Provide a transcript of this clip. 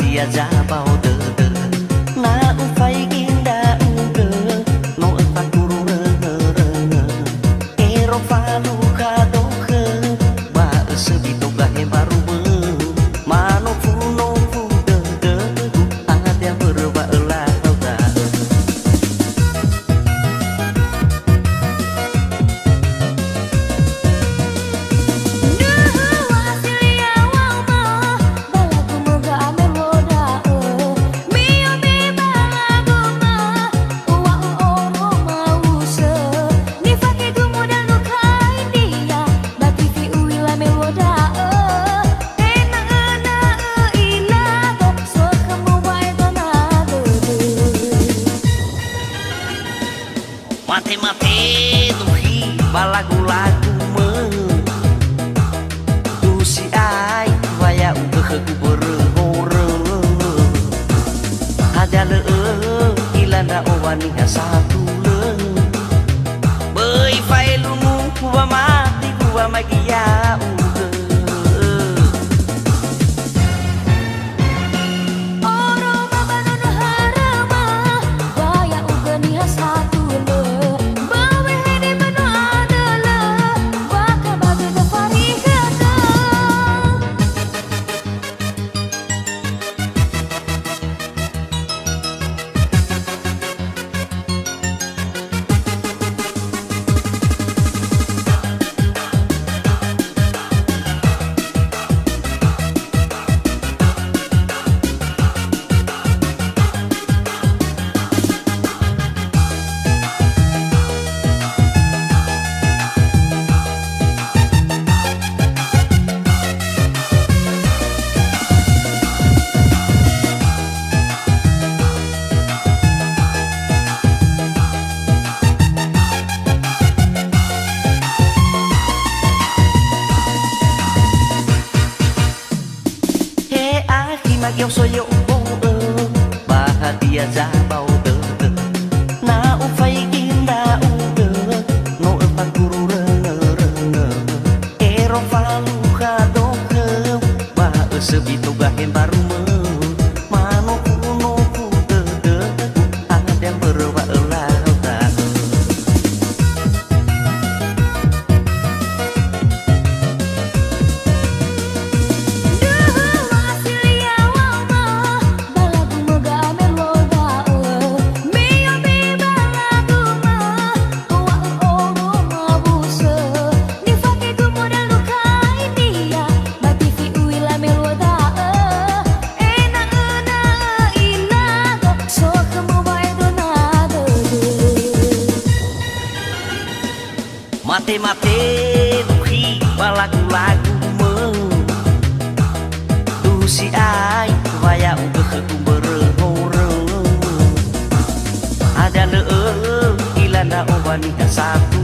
bahagia jabau dede na ufai ginda uge no epa kuru renge ero falu kadoke ba sebito gahe baru mano funo fu dede ada berba elah mate-mate tuhi balagu-lagu tu si ai waya uga ku berhore ada le ilanda owani satu le beuy fai lumu kuwa mati kuwa magia uga Magiau soyo bahagia jabau dede na ufai ginda uge no epa kuru renge ero falu kadoke ba sebito gahe baru mano kuno ku dede ada berwa elah mate-mate tuhi balagu-lagu tu si ai waya uga ku berhore ada le ilanda owani satu